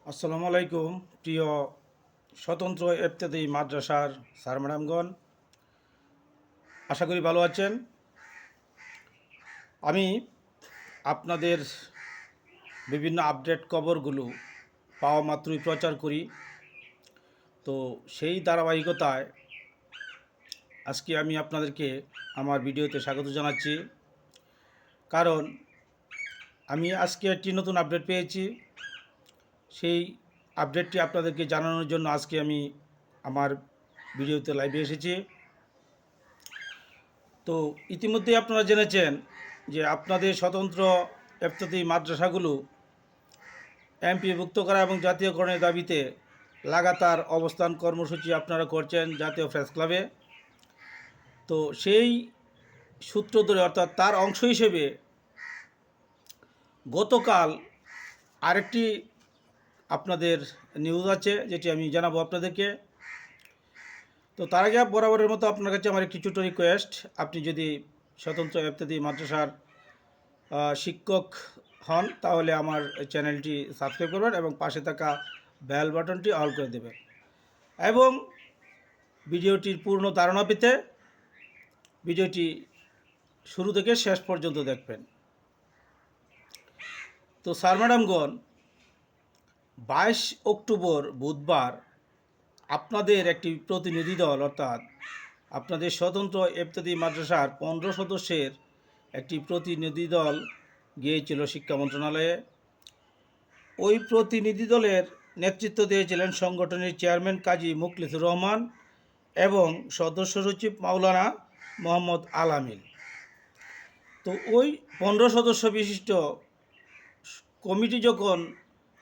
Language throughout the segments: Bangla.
আসসালামু আলাইকুম প্রিয় স্বতন্ত্র ইবতেদায়ী মাদ্রাসার স্যার ম্যাডামগণ, আশা করি ভালো আছেন। আমি আপনাদের বিভিন্ন আপডেট খবরগুলো পাওয়া মাত্রই প্রচার করি। তো সেই ধারাবাহিকতায় আজকে আমি আপনাদেরকে আমার ভিডিওতে স্বাগত জানাচ্ছি, কারণ আমি আজকে একটি নতুন আপডেট পেয়েছি। সেই আপডেটটি আপনাদেরকে জানানোর জন্য আজকে আমি আমার ভিডিওতে লাইভে এসেছি। তো ইতিমধ্যে আপনারা জেনেছেন যে আপনাদের স্বতন্ত্র ইবতেদায়ী মাদ্রাসাগুলো এমপিভুক্ত করা এবং জাতীয়করণের দাবিতে লাগাতার অবস্থান কর্মসূচি আপনারা করছেন জাতীয় প্রেস ক্লাবে। তো সেই সূত্র ধরে, অর্থাৎ তার অংশ হিসেবে গতকাল আরেকটি আপনাদের নিউজ আছে, যেটি আমি জানাবো আপনাদেরকে। তো তার আগে বরাবরের মতো আপনার কাছে আমার একটি ছোটো রিকোয়েস্ট, আপনি যদি স্বতন্ত্র ইবতেদায়ী মাদ্রাসার শিক্ষক হন তাহলে আমার চ্যানেলটি সাবস্ক্রাইব করবেন এবং পাশে থাকা বেল বাটনটি অল করে দেবেন এবং ভিডিওটির পূর্ণ ধারণা পেতে ভিডিওটি শুরু থেকে শেষ পর্যন্ত দেখবেন। তো স্যার ম্যাডামগণ, 22 অক্টোবর বুধবার আপনাদের একটি প্রতিনিধি দল, অর্থাৎ আপনাদের স্বতন্ত্র ইবতেদায়ী মাদ্রাসার 15 সদস্যের একটি প্রতিনিধি দল গিয়েছিল শিক্ষা মন্ত্রণালয়ে। ওই প্রতিনিধি দলের নেতৃত্ব দিয়েছিলেন সংগঠনের চেয়ারম্যান কাজী মুখলিসুর রহমান এবং সদস্য সচিব মাওলানা মোহাম্মদ আলামিল। তো ওই 15 সদস্য বিশিষ্ট কমিটি যখন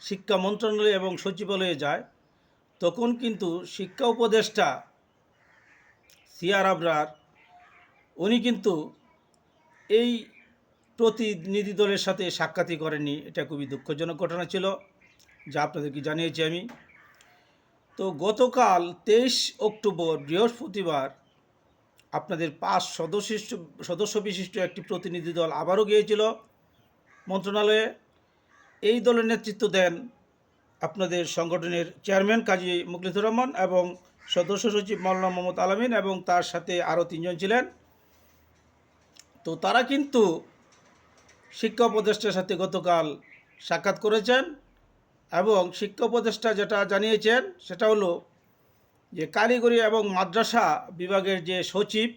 শিক্ষা মন্ত্রণালয় এবং সচিবালয়ে যায়, তখন কিন্তু শিক্ষা উপদেষ্টা সিআর আবরার উনি কিন্তু এই প্রতিনিধি দলের সাথে সাক্ষাৎই করেননি। এটা খুবই দুঃখজনক ঘটনা ছিল, যা আপনাদেরকে জানিয়েছি আমি। তো গতকাল 23 অক্টোবর বৃহস্পতিবার আপনাদের 5 সদস্য বিশিষ্ট একটি প্রতিনিধি দল আবারও গিয়েছিল মন্ত্রণালয়ে। এই দলের নেতৃত্ব দেন আপনাদের সংগঠনের চেয়ারম্যান কাজী মুখলিসুর রহমান এবং সদস্য সচিব মাওলানা মোহাম্মদ আলামিন, এবং তার সাথে আরও 3 জন ছিলেন। তো তারা কিন্তু শিক্ষা উপদেষ্টার সাথে গতকাল সাক্ষাৎ করেছেন এবং শিক্ষা উপদেষ্টা যেটা জানিয়েছেন সেটা হলো যে কারিগরি এবং মাদ্রাসা বিভাগের যে সচিব,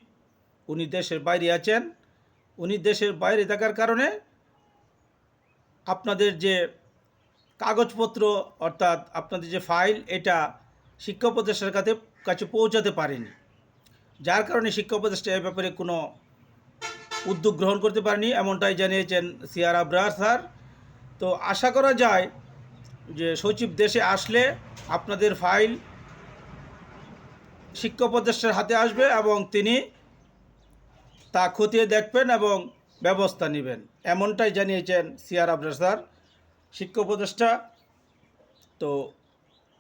উনি দেশের বাইরে আছেন। উনি দেশের বাইরে থাকার কারণে আপনাদের যে কাগজপত্র, অর্থাৎ আপনাদের যে ফাইল, এটা শিক্ষা উপদেষ্টার কাছে পৌঁছাতে পারেনি, যার কারণে শিক্ষা উপদেষ্টা এ ব্যাপারে কোনো উদ্যোগ গ্রহণ করতে পারেনি, এমনটাই জানিয়েছেন সিআর আবরার স্যার। তো আশা করা যায় যে সচিব দেশে আসলে আপনাদের ফাইল শিক্ষা উপদেষ্টার হাতে আসবে এবং তিনি তা খতিয়ে দেখবেন এবং ব্যবস্থা নেবেন, এমনটাই জানিয়েছেন সিআর আবরার স্যার, শিক্ষা উপদেষ্টা। তো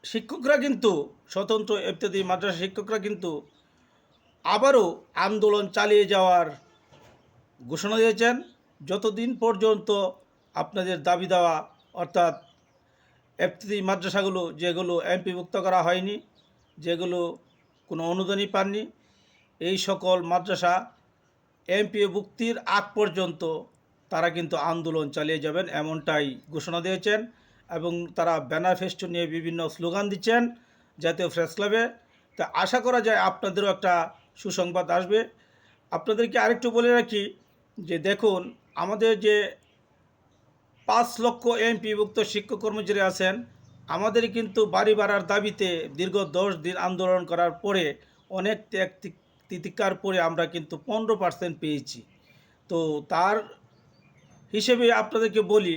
শিক্ষকরা কিন্তু, স্বতন্ত্র ইবতেদায়ী মাদ্রাসা শিক্ষকরা কিন্তু আবারও আন্দোলন চালিয়ে যাওয়ার ঘোষণা দিয়েছেন, যতদিন পর্যন্ত আপনাদের দাবি দেওয়া, অর্থাৎ ইবতেদায়ী মাদ্রাসাগুলো যেগুলো এমপিভুক্ত করা হয়নি, যেগুলো কোনো অনুদানই পাননি, এই সকল মাদ্রাসা এমপিভুক্তির আগ পর্যন্ত তারা কিন্তু আন্দোলন চালিয়ে যাবেন, এমনটাই ঘোষণা দিয়েছেন। এবং তারা ব্যানার ফেস্টুন নিয়ে বিভিন্ন স্লোগান দিচ্ছেন জাতীয় প্রেস ক্লাবে। তা আশা করা যায় আপনাদেরও একটা সুসংবাদ আসবে। আপনাদেরকে আরেকটু বলে রাখি যে দেখুন, আমাদের যে 5 লক্ষ এমপিভুক্ত শিক্ষক কর্মচারী আছেন, আমাদের কিন্তু বাড়ি ভাড়ার দাবিতে দীর্ঘ 10 দিন আন্দোলন করার পরে, অনেক ত্যাগ তিতিক্ষার পরে আমরা কিন্তু 15% পেয়েছি। তো তার হিসেবে আপনাদেরকে বলি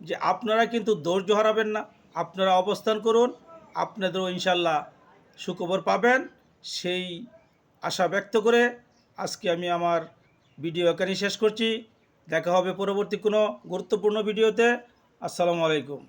যে আপনারা কিন্তু ধৈর্য হারাবেন না, আপনারা অবস্থান করুন, আপনাদেরও ইনশাল্লাহ সুখবর পাবেন, সেই আশা ব্যক্ত করে আজকে আমি আমার ভিডিও এখানেই শেষ করছি। দেখা হবে পরবর্তী কোনো গুরুত্বপূর্ণ ভিডিওতে। আসসালামু আলাইকুম।